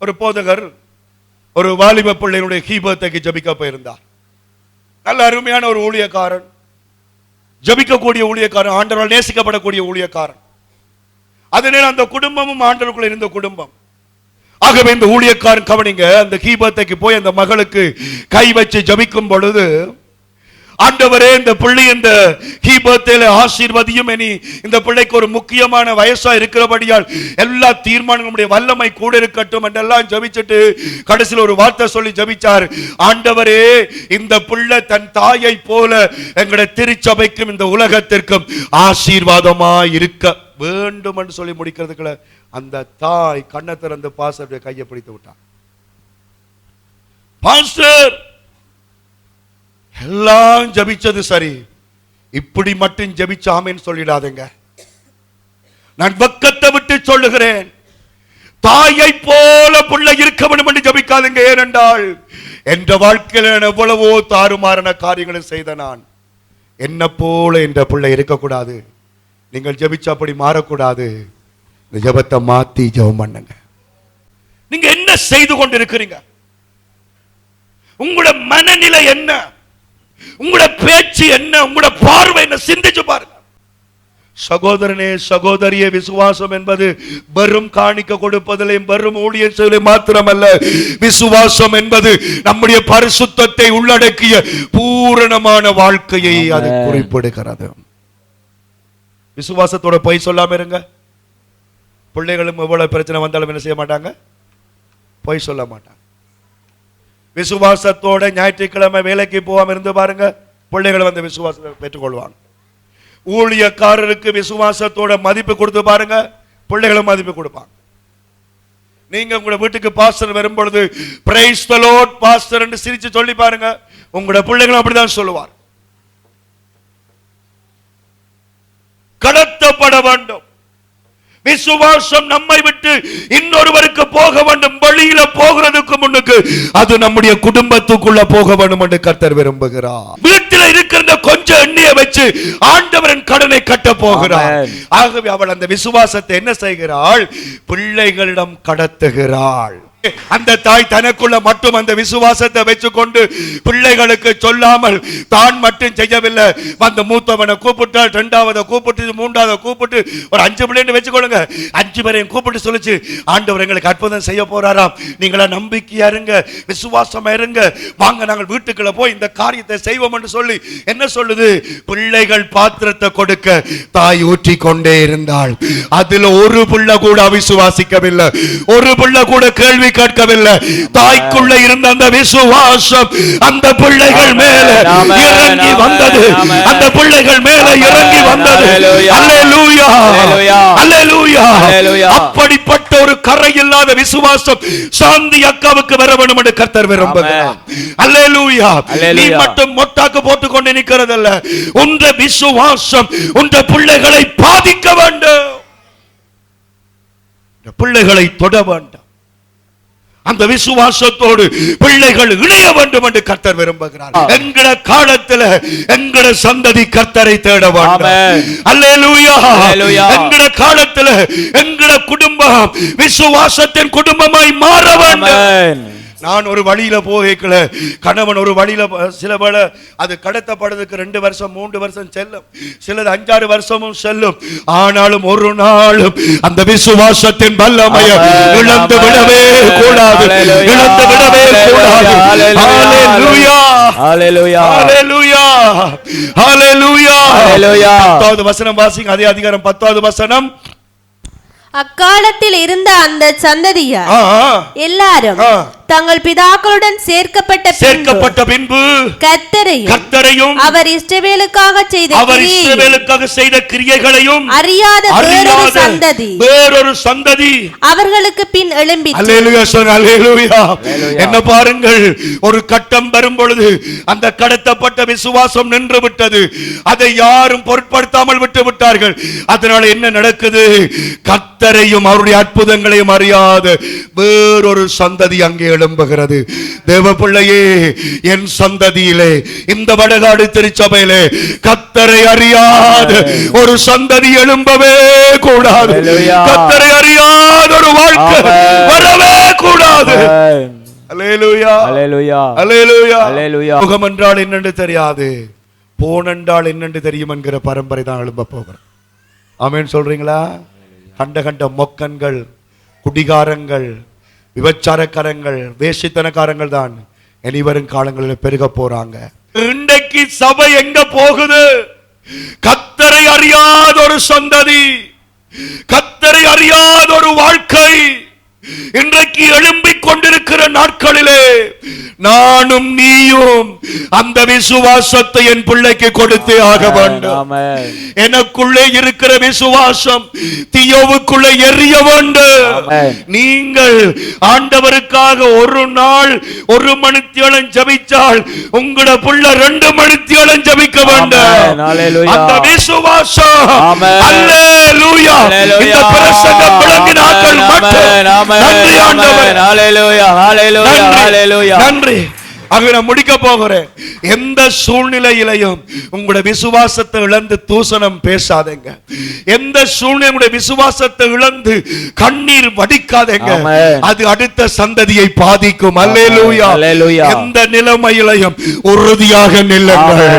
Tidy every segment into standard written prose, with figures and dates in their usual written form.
ஒரு போதகர் ஒரு வாலிப பிள்ளையினுடைய கீபத்தைக்கு ஜபிக்க போயிருந்தார். நல்ல அருமையான ஒரு ஊழியக்காரன், ஜபிக்கக்கூடிய ஊழியக்காரன், ஆண்டவரால் நேசிக்கப்படக்கூடிய ஊழியக்காரன். அதனால் அந்த குடும்பமும் ஆண்டவருக்குள்ள இருந்த குடும்பம். ஆகவே இந்த ஊழியக்காரன் கவனிங்க, அந்த கீபத்தைக்கு போய் அந்த மகளுக்கு கை வச்சு ஜபிக்கும் பொழுது, ஆண்டவரே இந்த பிள்ளை இந்த கீபத்தில் ஆசீர்வதியும், இனி இந்த பிள்ளைக்கு ஒரு முக்கியமான வயசா இருக்கிறபடியால் எல்லா தீர்மானங்களுடைய வல்லமை கூட இருக்கட்டும் என்றெல்லாம் ஜபிச்சுட்டு கடைசியில் ஒரு வார்த்தை சொல்லி ஜபிச்சார். ஆண்டவரே இந்த பிள்ளை தன் தாயை போல எங்களுடைய திருச்சபைக்கும் இந்த உலகத்திற்கும் ஆசீர்வாதமாய் இருக்க வேண்டும் என்று சொல்லி முடிக்கிறதுக்குள்ள அந்த தாய் கண்ணை திறந்து பாஸ்டருடைய கையை பிடித்து விட்டார். பாஸ்டர் எல்லாம் ஜபிச்சது சரி, இப்படி மட்டும் ஜபிச்சாமேன்னு சொல்லிடாதீங்க. நான் பக்கத்தை விட்டு சொல்லுகிறேன், தாயை போல பிள்ளை இருக்க வேண்டும் என்று ஜபிக்காதீங்க. ஏனென்றால் என்ற வாழ்க்கையில் எவ்வளவோ தாறுமாறான காரியங்களை செய்த நான், என்ன போல என்ற பிள்ளை இருக்கக்கூடாது. நீங்கள் ஜபிச்சா அப்படி மாறக்கூடாது. இந்த ஜபத்தை மாத்தி ஜபம் பண்ணுங்க. நீங்க என்ன செய்து கொண்டிருக்கிறீங்க? உங்களோட மனநிலை என்ன? உங்களோட பேச்சு என்ன? உங்களோட பார்வை என்ன? சிந்திச்சு பாருங்க. சகோதரனே சகோதரியே, விசுவாசம் என்பது வெறும் காணிக்க கொடுப்பதிலையும் வெறும் ஊழியம் செய்வதிலும் மாத்திரமல்ல. விசுவாசம் என்பது நம்முடைய பரிசுத்தத்தை உள்ளடக்கிய பூரணமான வாழ்க்கையை அது குறிப்பிடுகிறது. விசுவாசத்தோட பொய் சொல்லாம இருங்க. பிள்ளைகளும் எவ்வளவு பிரச்சனை வந்தாலும் என்ன செய்ய மாட்டாங்க? பொய் சொல்ல மாட்டாங்க. விசுவாசத்தோட ஞாயிற்றுக்கிழமை வேலைக்கு போகாம இருந்து பாருங்க, பிள்ளைகள் வந்து விசுவாசத்தை பெற்றுக்கொள்வாங்க. ஊழியக்காரருக்கு விசுவாசத்தோட மதிப்பு கொடுத்து பாருங்க, பிள்ளைகளும் மதிப்பு கொடுப்பாங்க. நீங்க உங்களோட வீட்டுக்கு பாஸ்டர் வரும் பொழுது பிரைஸ் தி லார்ட் பாஸ்டர் என்று சிரிச்சு சொல்லி பாருங்க, உங்களோட பிள்ளைகளும் அப்படிதான் சொல்லுவார். கடத்தப்பட வேண்டும். விசுவாசம் நம்மை விட்டு இன்னொருவருக்கு போக வேண்டும். வழியில போகிறதுக்கு முன்னுக்கு அது நம்முடைய குடும்பத்துக்குள்ள போக வேண்டும் என்று கர்த்தர் விரும்புகிறார். வீட்டில் இருக்கிற கொஞ்சம் எண்ணெயை வச்சு ஆண்டவரின் கடனை கட்ட போகிறார். ஆகவே அவள் அந்த விசுவாசத்தை என்ன செய்கிறாள்? பிள்ளைகளிடம் கடத்துகிறாள். அந்த தாய் தனக்குள்ள மட்டும் அந்த விசுவாசத்தை வச்சுக்கொண்டு பிள்ளைகளுக்கு சொல்லாமல் தான் மட்டும் செய்யவில்லை. அந்த மூத்தவனை கூப்பிட்டால், இரண்டாவதை கூப்பிட்டு, மூன்றாவதை கூப்பிட்டு, ஒரு 5 பிள்ளைன்னு வச்சுக்கொள்ளுங்க, 5 பேரையும் கூப்பிட்டு சொல்லிச்சு, ஆண்டவர் எங்களுக்கு அற்புதம் செய்ய போறாராம், நீங்களா நம்பிக்கையா இருங்க, விசுவாசமா இருங்க, வாங்க நாங்கள் வீட்டுக்குள்ள போய் இந்த காரியத்தை செய்வோம் என்று சொல்லி என்ன சொல்லுது? பிள்ளைகள் பாத்திரத்தை கொடுக்க தாய் ஊற்றி கொண்டே இருந்தாள். அதுல ஒரு பிள்ளை கூட அவிசுவாசிக்கவில்லை, ஒரு பிள்ளை கூட கேள்வி கேட்கவில்லை. தாய்க்குள்ள இருந்த அந்த விசுவாசம் அந்த பிள்ளைகள் மேல இறங்கி வந்தது. அந்த பிள்ளைகள் மேல இறங்கி வந்தது. அல்லேலூயா, அல்லேலூயா. அப்படிப்பட்ட ஒரு கரை இல்லாத விசுவாசம் சாந்தி அக்காவுக்கு வர வேண்டும் என்று கர்த்தர் விரும்புகிறார். அல்லேலூயா. நீ மட்டும் மொட்டாக்கு போட்டுக் கொண்டு நிற்கிறதல்ல, உன்ற விசுவாசம் உன்ற பிள்ளைகளை பாதிக்க வேண்டும், பிள்ளைகளை தொட வேண்டும். அந்த விசுவாசத்தோடு பிள்ளைகள் இணைய வேண்டும் என்று கர்த்தர் விரும்புகிறார். எங்கட காலத்துல எங்கட சந்ததி கர்த்தரை தேட வேண்டும். அல்லேலூயா. எங்கட காலத்துல எங்கட குடும்பம் விசுவாசத்தின் குடும்பமாய் மாற வேண்டும். நான் ஒரு வழியில போகல, கணவன் ஒரு வழியில, சில வேளை அது கடத்தப்படுறதுக்கு 2 வருஷம் 3 வருஷம் செல்லும், சிலது 5-6 வருஷமும் செல்லும். ஆனாலும் ஒரு நாளும் அந்த விசுவாசத்தின் வல்லமையை இழந்து விடவே கூடாது, இழந்து விடவே கூடாது. ஹalleluya, ஹalleluya, ஹalleluya, ஹalleluya, ஹalleluya. 10வது வசனம் வாசிங்க, அதே அதிகாரம் 10வது வசனம். அக்காலத்தில் இருந்த அந்த சந்ததியார் எல்லாரும் தங்கள் பிதாக்களுடன் சேர்க்கப்பட்ட பின்பு கர்த்தரையும் அவர் இஸ்ரவேலுக்காக செய்த கிரியைகளையும் அறியாத வேறொரு சந்ததி அவர்களுக்கு பின் எழும்பிற்று. அல்லேலூயா, அல்லேலூயா. என்ன பாருங்கள், ஒரு கட்டம் வரும் பொழுது அந்த கடத்தப்பட்ட விசுவாசம் நின்று விட்டது. அதை யாரும் பொருட்படுத்தாமல் விட்டு விட்டார்கள். அதனால என்ன நடக்குது? கர்த்தரையும் அவருடைய அற்புதங்களையும் அறியாத வேறொரு சந்ததி அங்கே எழும்புகிறது. தேவ பிள்ளையே, என் சந்ததியிலே, இந்த வடகாடு திருச்சபையிலே கர்த்தரை அறியாத ஒரு சந்ததி எழும்பவே கூடாது. கர்த்தரை அறியாத ஒரு வாழ்க்கை வரவே கூடாது. அல்லேலூயா அல்லேலூயா அல்லேலூயா அல்லேலூயா. முகம் என்றால் என்னன்னு தெரியாது, போன் என்றால் என்னன்னு தெரியும் என்கிற பரம்பரை தான் எழும்ப போகிறோம். ஆமென் சொல்றீங்களா? கண்ட கண்ட மொக்கன்கள், குடிகாரங்கள், விபச்சாரக்காரங்கள், வேசித்தனக்காரங்கள் தான் இனிவரும் காலங்களில் பெருக போறாங்க. இன்றைக்கு சபை எங்க போகுது? கர்த்தரை அறியாத ஒரு சந்ததி, கர்த்தரை அறியாத ஒரு வாழ்க்கை இன்றைக்கு எழும்பிக் கொண்டிருக்கிற நாட்களிலே நானும் நீயும் அந்த விசுவாசத்தை என் பிள்ளைக்கு கொடுத்தே ஆக வேண்டும். எனக்குள்ளே இருக்கிற விசுவாசம் தீயோவுக்குள்ளே எரிய வேண்டும். நீங்கள் ஆண்டவருக்காக ஒரு நாள் 1 மணித்தியாலம் ஜபிச்சால் உங்களோட பிள்ளை 2 மணித்தியாலம் ஜபிக்க வேண்டும். அந்த விசுவாசம் அல்லேலூயா. இந்த பிரசங்கம் விளங்கினார்கள் மட்டும் நன்றி ஆண்டவரே. ஹalleluya ஹalleluya ஹalleluya. நன்றி. ஆக நான் முடிக்க போகிறேன். எந்த சூழ்நிலையிலையும் உங்களுடைய விசுவாசத்தை இழந்து தூசணம் பேசாதீங்க. எந்த சூழ்நிலை உங்களுடைய விசுவாசத்தை இழந்து கண்ணீர் வடிக்காதீங்க. அது அடுத்த சந்ததியை பாதிக்கும். அல்லேலூயா. எந்த நிலைமையிலையும் உறுதியாக நில்லுங்கள்,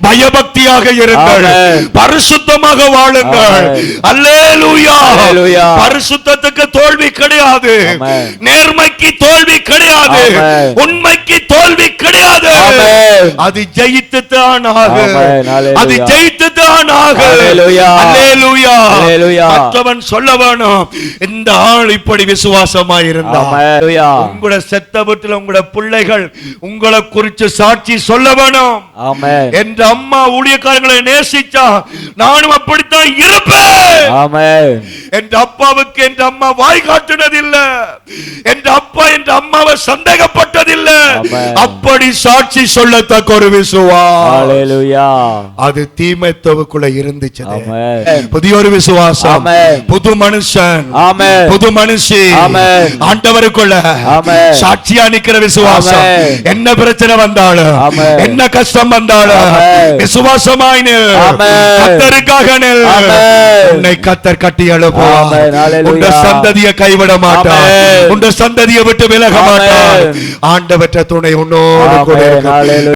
பயபக்தியாக இருங்கள், பரிசுத்தமாக வாழுங்கள். அல்லேலூயா. பரிசுத்தத்துக்கு தோல்வி கிடையாது, நேர்மைக்கு தோல்வி கிடையாது, உண்மைக்கு தோல்வி கிடையாது. அது ஜெயித்து தான் ஆகும், அது ஜெயித்து தான் ஆகும். அல்லேலூயா. மற்றவன் சொல்ல வேணும், இந்த ஆள் இப்படி விசுவாசமாய் இருந்தான். உங்களோட செத்த வீட்டில் உங்களோட பிள்ளைகள் உங்களை குறித்து சாட்சி சொல்ல வேணும். என்ற அம்மா ஊழியக்காரங்களை நேசிச்சா நானும் அப்படித்தான் இருப்பேன். என்ற அப்பாவுக்கு என்ற அம்மா வாய் காட்டினதில்லை, என்ற அப்பா என்ற அம்மாவை சந்தேகப்பட்டதில்லை. அப்படி சாட்சி சொல்லத்தக்க ஒரு விசுவாசம் அது தீமைத்தவுக்குள்ள இருந்துச்சு. புதிய ஒரு விசுவாசம், புது மனுஷன், புது மனுஷி ஆண்டவருக்குள்ள சாட்சியா நிக்கிற விசுவாசம். என்ன பிரச்சனை வந்தாலும், என்ன கஷ்டம் வந்தாலும் விசுவாசமாய் கர்த்தருக்காக உன்னை கர்த்தர் கட்டி எழுப்புவார். உன் சந்ததியை கைவிட மாட்டார், உன் சந்ததியை விட்டு விலக மாட்டார். ஆண்டவற்ற துணை உன்னோடு கூட.